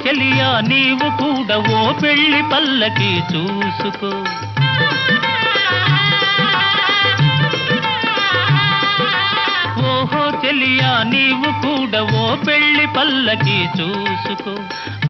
చెలియా నీవు కూడా ఓ పెళ్లి పల్లకి చూసుకో. ఓహో చెలియా నీవు కూడా ఓ పెళ్లి పల్లకి చూసుకో.